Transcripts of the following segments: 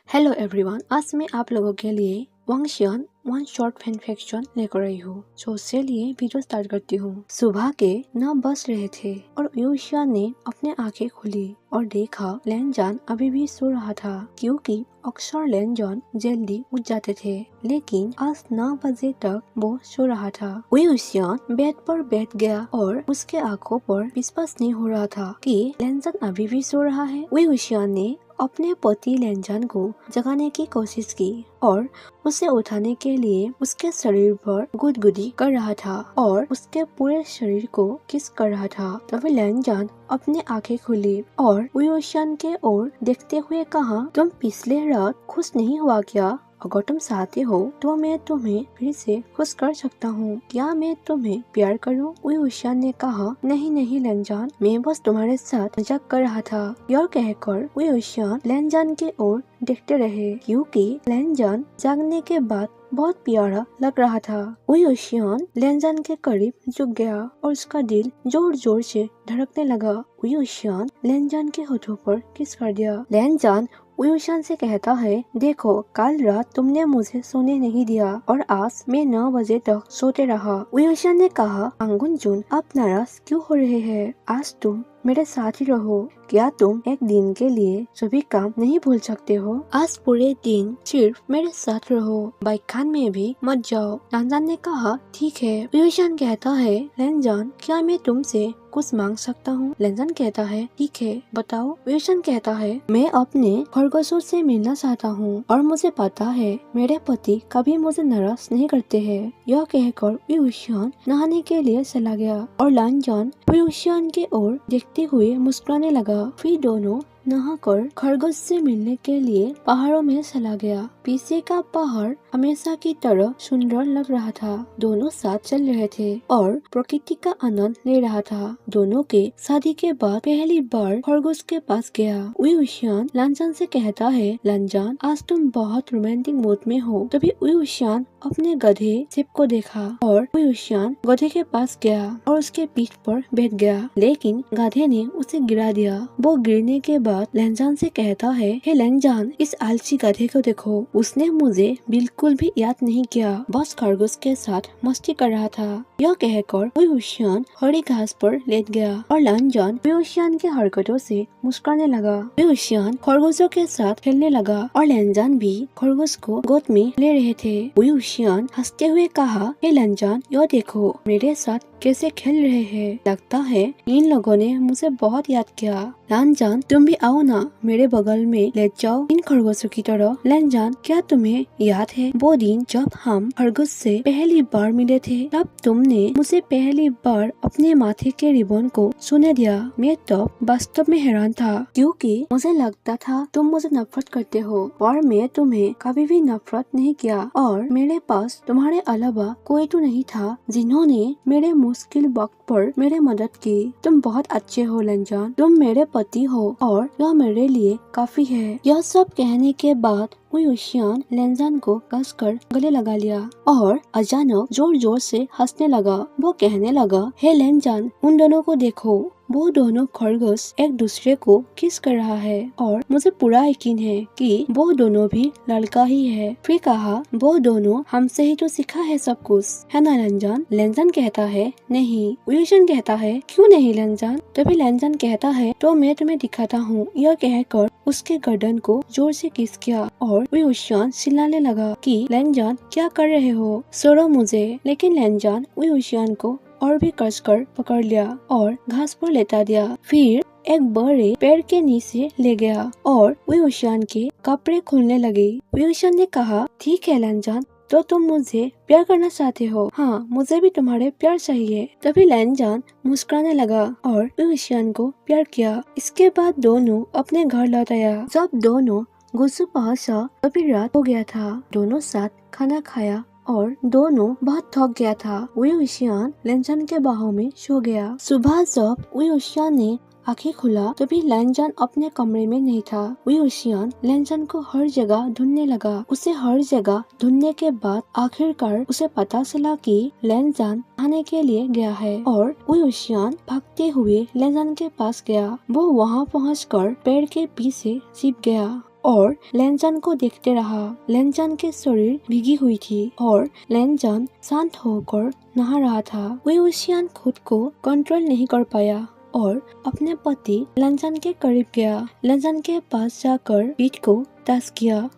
Hello everyone, आज मैं आप लोगों के लिए वांगशियन वन शॉर्ट फैन फिक्शन लेकर आई हूँ। तो चलिए वीडियो स्टार्ट करती हूँ। सुबह के 9 बज रहे थे और यूशिया ने अपने आंखें खोली और देखा लैनजान अभी भी सो रहा था, क्योंकि अक्सर लैनजान जल्दी उठ जाते थे, लेकिन आज 9 बजे तक वो सो रहा था। यूशियान बेड पर बैठ गया और उसके आंखों पर विश्वास नहीं हो रहा था कि लैनजान अभी भी सो रहा है। यूशियान ने अपने पति लैनजान को जगाने की कोशिश की और उसे उठाने के लिए उसके शरीर पर गुदगुदी कर रहा था और उसके पूरे शरीर को किस कर रहा था। तभी लैनजान अपने आंखें खोली और यूशियान के ओर देखते हुए कहा, तुम पिछले रात खुश नहीं हुआ क्या? अगर तुम चाहते हो तो मैं तुम्हें फिर से खुश कर सकता हूँ। क्या मैं तुम्हें प्यार करूँ? यूशियान ने कहा, नहीं नहीं लैनजान, मैं बस तुम्हारे साथ मजाक कर रहा था। यह कहकर यूशियान लैनजान के ओर देखते रहे, क्योंकि लैनजान जागने के बाद बहुत प्यारा लग रहा था। यूशियान लैनजान के करीब झुक गया और उसका दिल जोर जोर से धड़कने लगा। यूशियान लैनजान के होठों पर किस कर दिया। लैनजान यूशियान से कहता है, देखो कल रात तुमने मुझे सोने नहीं दिया और आज मैं 9 बजे तक सोते रहा। यूशियान ने कहा, अंगुनजुन, आप नाराज क्यों हो रहे हैं? आज तुम मेरे साथ ही रहो। क्या तुम एक दिन के लिए सभी काम नहीं भूल सकते हो? आज पूरे दिन सिर्फ मेरे साथ रहो, बाइक में भी मत जाओ। लैनजान ने कहा, ठीक है। यूशियान कहता है, लैनजान, क्या मैं तुमसे कुछ मांग सकता हूँ? लैनजान कहता है, ठीक है, बताओ। यूशियान कहता है, मैं अपने खरगोशों से मिलना चाहता हूँ और मुझे पता है मेरे पति कभी मुझे नाराज नहीं करते हैं। यह कहकर यूशियान नहाने के लिए चला गया और लैनजान यूशियान की ओर देखते हुए मुस्कुराने लगा। फिर दोनों नहाकर खरगोश से मिलने के लिए पहाड़ों में चला गया। पीछे का पहाड़ हमेशा की तरह सुंदर लग रहा था। दोनों साथ चल रहे थे और प्रकृति का आनंद ले रहा था। दोनों के शादी के बाद पहली बार खरगोश के पास गया। यूशियान लैनजान से कहता है, लैनजान, आज तुम बहुत रोमांटिक मूड में हो। तभी यूशियान अपने गधे शिप को देखा और यूशियान गधे के पास गया और उसके पीठ पर बैठ गया, लेकिन गधे ने उसे गिरा दिया। वो गिरने के बाद लैनजान से कहता है, हे लैनजान, इस आलसी गधे को देखो, उसने मुझे बिल्कुल भी याद नहीं किया, बस खरगोश के साथ मस्ती कर रहा था। यह कहकर यूशियान हरी घास पर लेट गया और लैनजान यूशियान के हरकतों से मुस्कुराने लगा। यूशियान खरगोशों के साथ खेलने लगा और लैनजान भी खरगोश को गोद में ले रहे थे। यूशियान हंसते हुए कहा, हे लैनजान, यह देखो मेरे साथ कैसे खेल रहे हैं, लगता है इन लोगों ने मुझे बहुत याद किया। लैनजान, तुम भी आओ ना, मेरे बगल में लेट जाओ इन खरगोशों की तरह। लैनजान, क्या तुम्हें याद है वो दिन जब हम खरगोश से पहली बार मिले थे? तब तुमने मुझे पहली बार अपने माथे के रिबन को छूने दिया। मैं तब वास्तव में हैरान था, क्योंकि मुझे लगता था तुम मुझे नफरत करते हो, और मैं तुम्हें कभी भी नफरत नहीं किया और मेरे पास तुम्हारे अलावा कोई तो नहीं था जिन्होंने मेरे मुश्किल वक्त पर मेरे मदद की। तुम बहुत अच्छे हो लैनजान, तुम मेरे पति हो और यह मेरे लिए काफी है। यह सब कहने के बाद यूशियान लैनजान को कसकर गले लगा लिया और अचानक जोर जोर से हंसने लगा। वो कहने लगा, हे लैनजान, उन दोनों को देखो, वो दोनों खरगोश एक दूसरे को किस कर रहा है और मुझे पूरा यकीन है कि वो दोनों भी लड़का ही है। फिर कहा, वो दोनों हमसे ही तो सीखा है सब कुछ, है ना लैनजान? लैनजान कहता है, नहीं। यूशियान कहता है, क्यों नहीं लैनजान? तभी लैनजान कहता है, तो मैं तुम्हें दिखाता हूँ। यह कहकर उसके गर्दन को जोर से किस किया और यूशियान चिल्लाने लगा कि लैनजान, क्या कर रहे हो, छोड़ो मुझे। लेकिन लैनजान यूशियान को और भी कसकर पकड़ लिया और घास पर लेटा दिया। फिर एक बड़े पेड़ के नीचे ले गया और यूशियान के कपड़े खोलने लगे। यूशियान ने कहा, ठीक है लैनजान, तो तुम मुझे प्यार करना चाहते हो? हाँ, मुझे भी तुम्हारे प्यार चाहिए। तभी लैनजान मुस्कुराने लगा और यूशियान को प्यार किया। इसके बाद दोनों अपने घर लौट आया। जब दोनों गुस्सू पहुंचा तभी रात हो गया था। दोनों साथ खाना खाया और दोनों बहुत थक गया था। यूशियान लैनजान के बाहों में सो गया। सुबह जब यूशियान ने आंखें खुला तभी लैनजान अपने कमरे में नहीं था। यूशियान लैनजान को हर जगह ढूंढने लगा। उसे हर जगह ढूंढने के बाद आखिरकार उसे पता चला कि लैनजान नहाने के लिए गया है और यूशियान भागते हुए लैनजान के पास गया। वो वहाँ पहुँचकर पेड़ के पीछे छिप गया और लेनजान को देखते रहा। लेनजान के शरीर भीगी हुई थी और लेनजान शांत होकर नहा रहा था। वेइवुशियान खुद को कंट्रोल नहीं कर पाया और अपने पति लेनजान के करीब गया। लेनजान के पास जाकर पीठ को टच किया।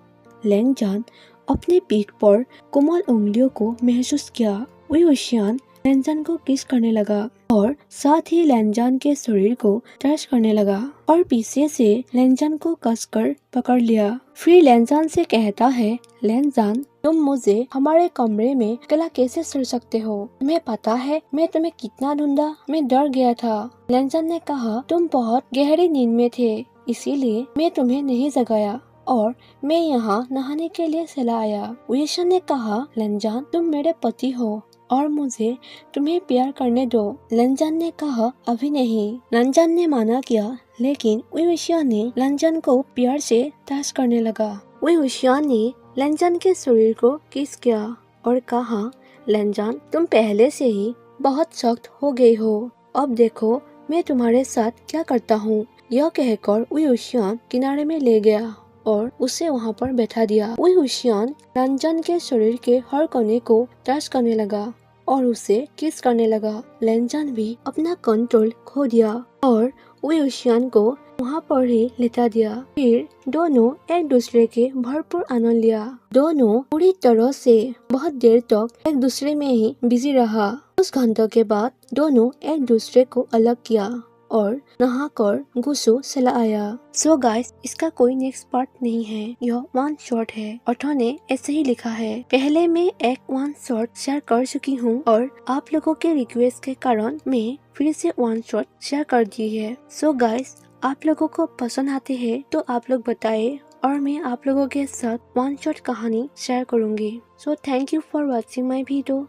लेनजान अपने पीठ पर कोमल उंगलियों को महसूस किया। वेइवुशियान लेनजान को किस करने लगा और साथ ही लेनजान के शरीर को टच करने लगा और पीछे से लेनजान को कसकर पकड़ लिया। फिर लेनजान से कहता है, लेनजान तुम मुझे हमारे कमरे में अकेला कैसे छोड़ सकते हो? तुम्हें पता है मैं तुम्हें कितना ढूंढा? मैं डर गया था। लेनजान ने कहा, तुम बहुत गहरी नींद में थे, इसीलिए मैं तुम्हें नहीं जगाया और मैं यहाँ नहाने के लिए चला आया। वेइवुशियान ने कहा, लेनजान तुम मेरे पति हो और मुझे तुम्हें प्यार करने दो। लेनजान ने कहा, अभी नहीं। लेनजान ने मना किया, लेकिन वेइवुशियान ने लेनजान को प्यार से टच करने लगा। वेइवुशियान ने लेनजान के शरीर को किस किया और कहा, लेनजान तुम पहले से ही बहुत सख्त हो गई हो, अब देखो मैं तुम्हारे साथ क्या करता हूँ। यह कहकर वेइवुशियान किनारे में ले गया और उसे वहाँ पर बैठा दिया। वेइवुशियान लेनजान के शरीर के हर कोने को टच करने लगा और उसे किस करने लगा। लेनजान भी अपना कंट्रोल खो दिया और वेइवुशियान को वहाँ पर ही लेटा दिया। फिर दोनों एक दूसरे के भरपूर आनंद लिया। दोनों पूरी तरह से बहुत देर तक एक दूसरे में ही बिजी रहा। कुछ घंटों के बाद दोनों एक दूसरे को अलग किया और नहाकर गुस्सो चला आया। सो गाइस, इसका कोई नेक्स्ट पार्ट नहीं है, यह वन शॉट है। ऑथर ने ऐसे ही लिखा है। पहले मैं एक वन शॉट शेयर कर चुकी हूँ और आप लोगों के रिक्वेस्ट के कारण मैं फिर से वन शॉट शेयर कर दी है। सो गाइस, आप लोगों को पसंद आते हैं तो आप लोग बताएं और मैं आप लोगों के साथ वन शॉट कहानी शेयर करूंगी। So thank you for watching my video.